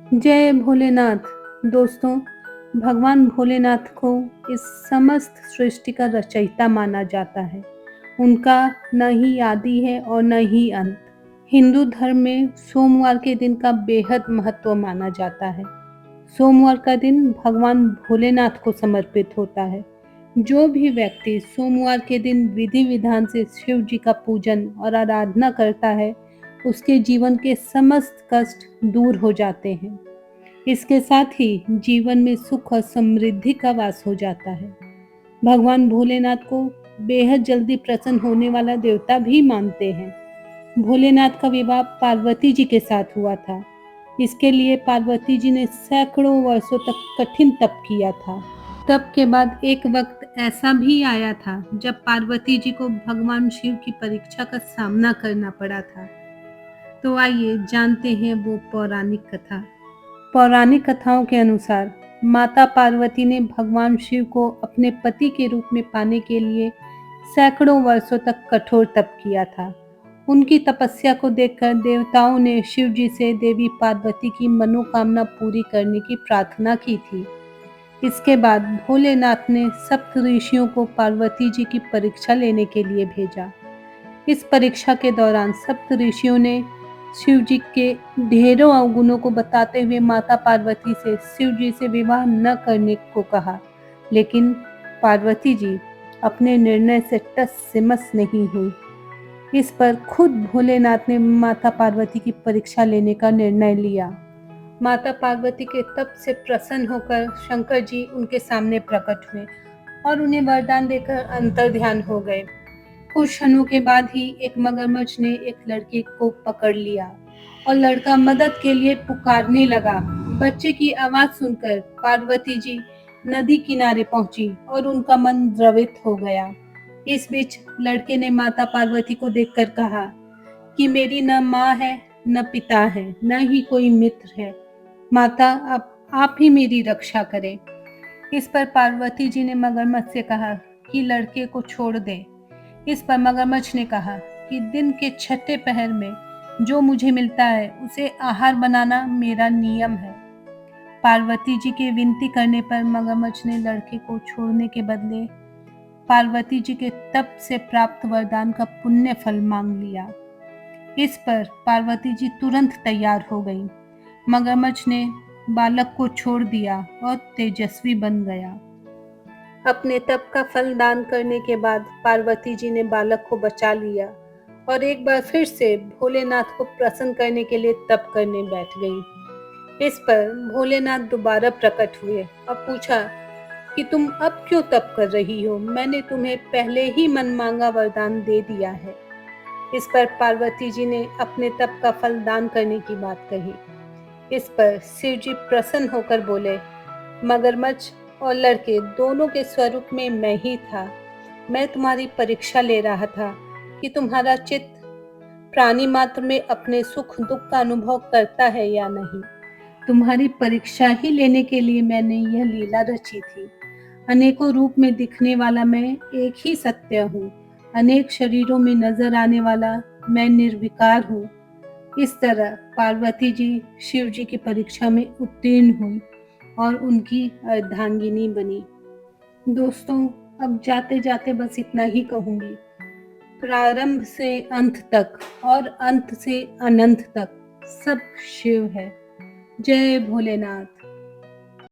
जय भोलेनाथ। दोस्तों, भगवान भोलेनाथ को इस समस्त सृष्टि का रचयिता माना जाता है। उनका न ही आदि है और न ही अंत। हिंदू धर्म में सोमवार के दिन का बेहद महत्व माना जाता है। सोमवार का दिन भगवान भोलेनाथ को समर्पित होता है। जो भी व्यक्ति सोमवार के दिन विधि विधान से शिव जी का पूजन और आराधना करता है, उसके जीवन के समस्त कष्ट दूर हो जाते हैं। इसके साथ ही जीवन में सुख और समृद्धि का वास हो जाता है। भगवान भोलेनाथ को बेहद जल्दी प्रसन्न होने वाला देवता भी मानते हैं। भोलेनाथ का विवाह पार्वती जी के साथ हुआ था। इसके लिए पार्वती जी ने सैकड़ों वर्षों तक कठिन तप किया था। तप के बाद एक वक्त ऐसा भी आया था जब पार्वती जी को भगवान शिव की परीक्षा का सामना करना पड़ा था। तो आइए जानते हैं वो पौराणिक कथा। पौराणिक कथाओं के अनुसार माता पार्वती ने भगवान शिव को अपने पति के रूप में पाने के लिए सैकड़ों वर्षों तक कठोर तप किया था। उनकी तपस्या को देखकर देवताओं ने शिव जी से देवी पार्वती की मनोकामना पूरी करने की प्रार्थना की थी। इसके बाद भोलेनाथ ने सप्त ऋषियों को पार्वती जी की परीक्षा लेने के लिए भेजा। इस परीक्षा के दौरान सप्त ऋषियों ने शिव जी के ढेरों अवगुणों को बताते हुए माता पार्वती से शिव जी से विवाह न करने को कहा, लेकिन पार्वती जी अपने निर्णय से टस से मस नहीं हुई। इस पर खुद भोलेनाथ ने माता पार्वती की परीक्षा लेने का निर्णय लिया। माता पार्वती के तप से प्रसन्न होकर शंकर जी उनके सामने प्रकट हुए और उन्हें वरदान देकर अंतर्ध्यान हो गए। कुछ क्षणों के बाद ही एक मगरमच्छ ने एक लड़के को पकड़ लिया और लड़का मदद के लिए पुकारने लगा। बच्चे की आवाज सुनकर पार्वती जी नदी किनारे पहुंची और उनका मन द्रवित हो गया। इस बीच लड़के ने माता पार्वती को देखकर कहा कि मेरी न माँ है, न पिता है, न ही कोई मित्र है। माता, अब आप ही मेरी रक्षा करें। इस पर पार्वती जी ने मगरमच्छ से कहा कि लड़के को छोड़ दे। इस पर मगरमच्छ ने कहा कि दिन के छठे पहर में जो मुझे मिलता है उसे आहार बनाना मेरा नियम है। पार्वती जी के विनती करने पर मगरमच्छ ने लड़के को छोड़ने के बदले पार्वती जी के तप से प्राप्त वरदान का पुण्य फल मांग लिया। इस पर पार्वती जी तुरंत तैयार हो गई। मगरमच्छ ने बालक को छोड़ दिया और तेजस्वी बन गया। अपने तप का फल दान करने के बाद पार्वती जी ने बालक को बचा लिया और एक बार फिर से भोलेनाथ को प्रसन्न करने के लिए तप करने बैठ गई। इस पर भोलेनाथ दोबारा प्रकट हुए और पूछा कि तुम अब क्यों तप कर रही हो? मैंने तुम्हें पहले ही मनमांगा वरदान दे दिया है। इस पर पार्वती जी ने अपने तप का फल दान करने की बात कही। इस पर शिव जी प्रसन्न होकर बोले, मगरमच्छ और लड़के दोनों के स्वरूप में मैं ही था। मैं तुम्हारी परीक्षा ले रहा था कि तुम्हारा चित्त प्राणी मात्र में अपने सुख दुख का अनुभव करता है या नहीं। तुम्हारी परीक्षा ही लेने के लिए मैंने यह लीला रची थी। अनेकों रूप में दिखने वाला मैं एक ही सत्य हूँ। अनेक शरीरों में नजर आने वाला मैं निर्विकार हूँ। इस तरह पार्वती जी शिव जी की परीक्षा में उत्तीर्ण हुई और उनकी अर्धांगिनी बनी। दोस्तों, अब जाते जाते बस इतना ही कहूंगी। प्रारंभ से अंत तक और अंत से अनंत तक सब शिव है। जय भोलेनाथ।